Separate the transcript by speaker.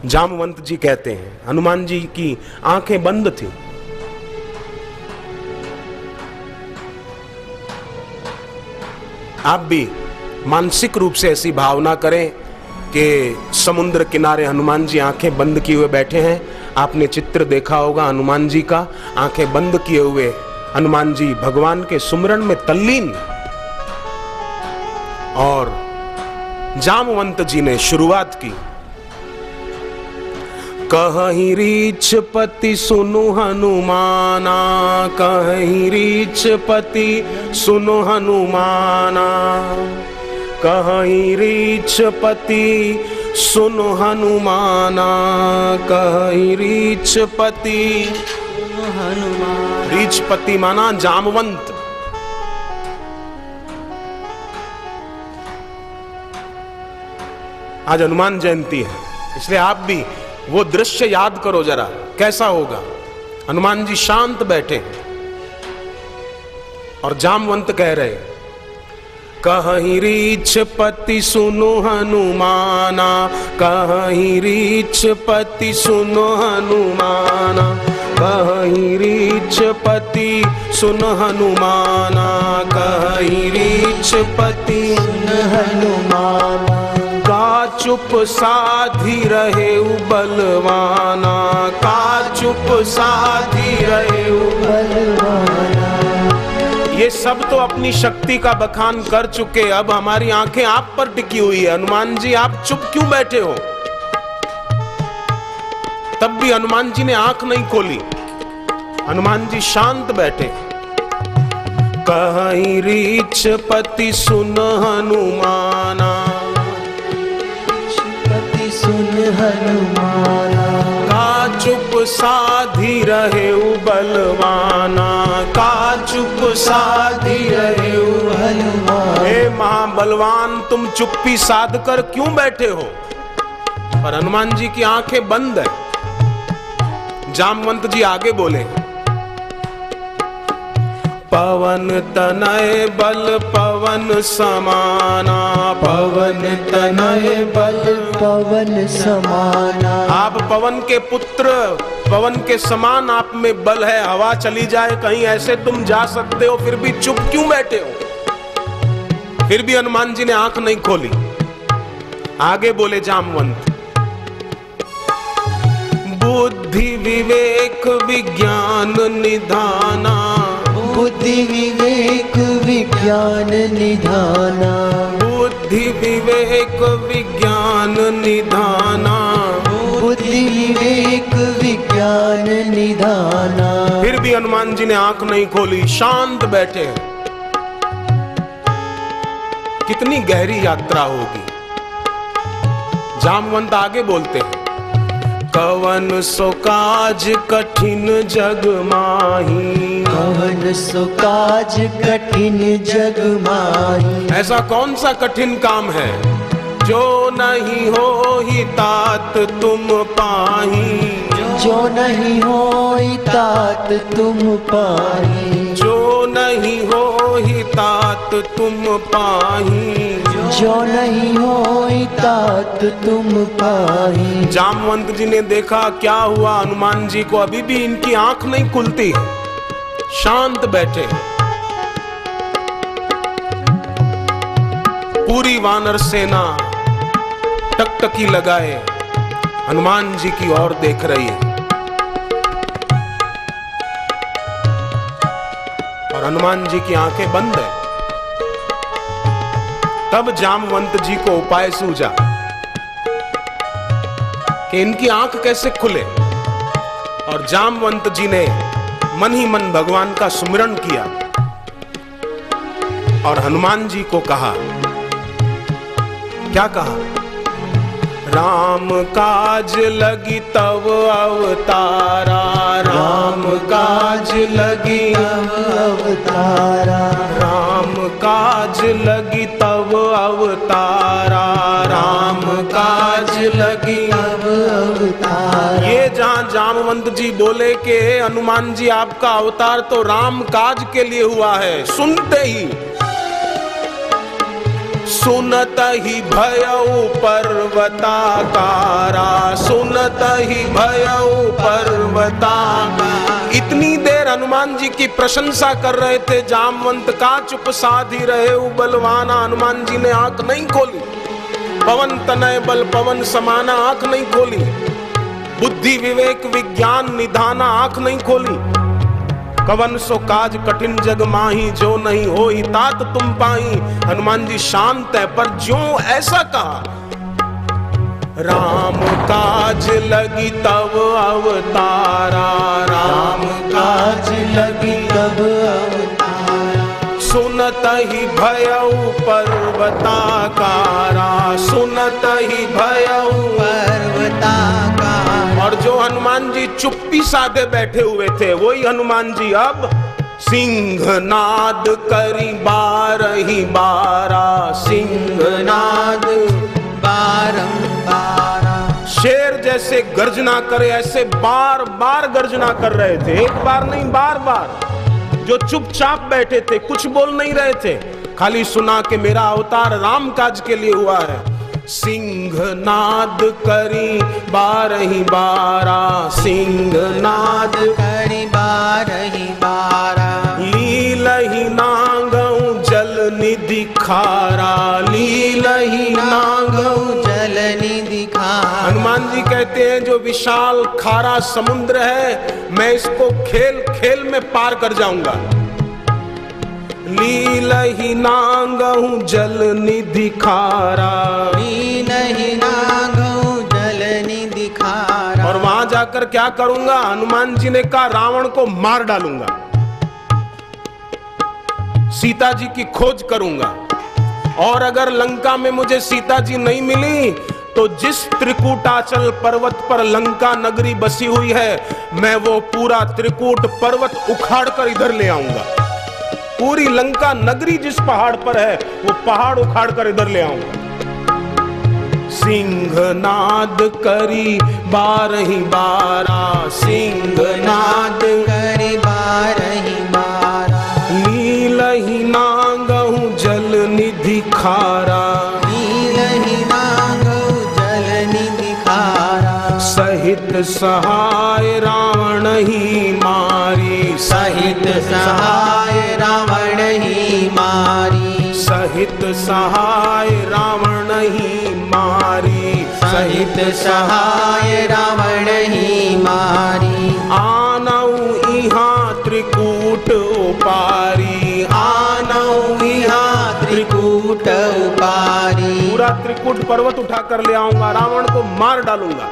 Speaker 1: जामवंत जी कहते हैं हनुमान जी की आंखें बंद थी। आप भी मानसिक रूप से ऐसी भावना करें कि समुद्र किनारे हनुमान जी आंखें बंद किए हुए बैठे हैं। आपने चित्र देखा होगा हनुमान जी का, आंखें बंद किए हुए हनुमान जी भगवान के सुमिरन में तल्लीन। और जामवंत जी ने शुरुआत की, कहीं रीछ पति सुनु हनुमाना, कहीं रीछ पति सुनु हनुमाना, कहीं रीछ पति सुनु हनुमाना, कहीं रीछ पति हनुमान। रीछ पति माना जामवंत। आज हनुमान जयंती है, इसलिए आप भी वो दृश्य याद करो जरा, कैसा होगा। हनुमान जी शांत बैठे और जामवंत कह रहे, कहीं रीछ पति सुनो हनुमाना, कहीं रीछ पति सुनो हनुमाना, कहीं रीछ पति सुन हनुमाना, कहीं रीछ पति सुन हनुमाना, का चुप साधी रहे बलवाना, का चुप साधी रहे बलवाना। ये सब तो अपनी शक्ति का बखान कर चुके, अब हमारी आंखें आप पर टिकी हुई है। हनुमान जी आप चुप क्यों बैठे हो? तब भी हनुमान जी ने आंख नहीं खोली, हनुमान जी शांत बैठे। कहीं रीछ पति सुन हनुमाना, सुन हनुमाना, का चुप साधी रहे बलवाना, का चुप साधी रहे हनुमान। हे महाबलवान, तुम चुप्पी साध कर क्यों बैठे हो? पर हनुमान जी की आंखें बंद है। जामवंत जी आगे बोले, पवन तनय बल पवन समाना, पवन तनय बल पवन समाना। आप पवन के पुत्र, पवन के समान आप में बल है। हवा चली जाए कहीं ऐसे तुम जा सकते हो, फिर भी चुप क्यों बैठे हो? फिर भी हनुमान जी ने आंख नहीं खोली। आगे बोले जामवंत, बुद्धि विवेक विज्ञान निधाना, बुद्धि विवेक विज्ञान निधाना, बुद्धि विवेक विज्ञान निधाना, बुद्धि विवेक विज्ञान निधाना। फिर भी हनुमान जी ने आंख नहीं खोली, शांत बैठे। कितनी गहरी यात्रा होगी। जामवंत आगे बोलते हैं, कवन सो काज कठिन जग माही, कवन सो काज कठिन जग माही। ऐसा कौन सा कठिन काम है जो नहीं हो ही तात तुम पाही, जो नहीं हो ही तात तुम पाही, जो नहीं हो ही तात तुम पाही, जो नहीं हो ही तात तुम पाही। जामवंत जी ने देखा क्या हुआ, हनुमान जी को अभी भी इनकी आंख नहीं खुलती, शांत बैठे। पूरी वानर सेना टकटकी लगाए हनुमान जी की ओर देख रही है और हनुमान जी की आंखें बंद है। तब जामवंत जी को उपाय सूझा कि इनकी आंख कैसे खुले, और जामवंत जी ने मन ही मन भगवान का सुमिरन किया और हनुमान जी को कहा, क्या कहा? राम काज लगी तव अवतारा, राम काज लगी अवतारा, राम काज लगी तव अवतारा, राम काज लगी अवतारा। ये जहां जामवंत जी बोले कि हनुमान जी आपका अवतार तो राम काज के लिए हुआ है, सुनते ही सुनत ही भयउ पर्वताकारा, सुनत सुनत ही भयउ पर्वताकार। इतनी देर हनुमान जी की प्रशंसा कर रहे थे, जामवंत का चुप साधी रहे बलवाना। हनुमान जी ने आंख नहीं खोली, पवन तनय बल पवन समाना आंख नहीं खोली, बुद्धि विवेक विज्ञान निधाना आंख नहीं खोली। कवन सो काज कठिन जग माही, जो नहीं होई तात तुम पाई। हनुमान जी शांत है, पर ज्यों ऐसा कहा, राम काज लगी तब अवतारा, राम काज लगी तब अवतारा। सुनत ही भयउ पर्वताकारा, सुनत ही भयउ पर्वताकारा। और जो हनुमान जी चुप्पी साधे बैठे हुए थे, वही हनुमान जी अब सिंहनाद करी बारही बारा, सिंहनाद बारंबार। शेर जैसे गर्जना करे ऐसे बार बार गर्जना कर रहे थे, एक बार नहीं बार बार। जो चुपचाप बैठे थे, कुछ बोल नहीं रहे थे, खाली सुना कि मेरा अवतार राम काज के लिए हुआ है। सिंहनाद करी बारही बारा, सिंहनाद करी बारही बारा। लीलहि नागऊ जल निधि खारा, लीलहि नागऊ जल निधि खारा। हनुमान जी कहते हैं जो विशाल खारा समुद्र है, मैं इसको खेल खेल में पार कर जाऊंगा। लीलहि नागऊ जल निधि खारा, लीलहि नागऊ जल निधि खारा। और वहां जाकर क्या करूंगा? हनुमान जी ने कहा रावण को मार डालूंगा, सीता जी की खोज करूंगा। और अगर लंका में मुझे सीता जी नहीं मिली, तो जिस त्रिकूटाचल पर्वत पर लंका नगरी बसी हुई है, मैं वो पूरा त्रिकूट पर्वत उखाड़ कर इधर ले आऊंगा। पूरी लंका नगरी जिस पहाड़ पर है, वो पहाड़ उखाड़ कर इधर ले आऊंगा। सिंहनाद करी बारही बारा, सिंहनाद करी बारही बारा। लीलहि नागऊ जल निधि खारा, लीलहि नागऊ जल निधि खारा। सहित सहाय रावण ही मारी, सहित सहाय रावण ही मारी। सहित सहाय रावण ही मारी, सहित सहाय रावण ही मारी। आनऊ इहाँ त्रिकूट उपारी, आनऊ इहाँ त्रिकूट उपारी। पूरा त्रिकूट पर्वत उठा कर ले आऊंगा, रावण को मार डालूंगा।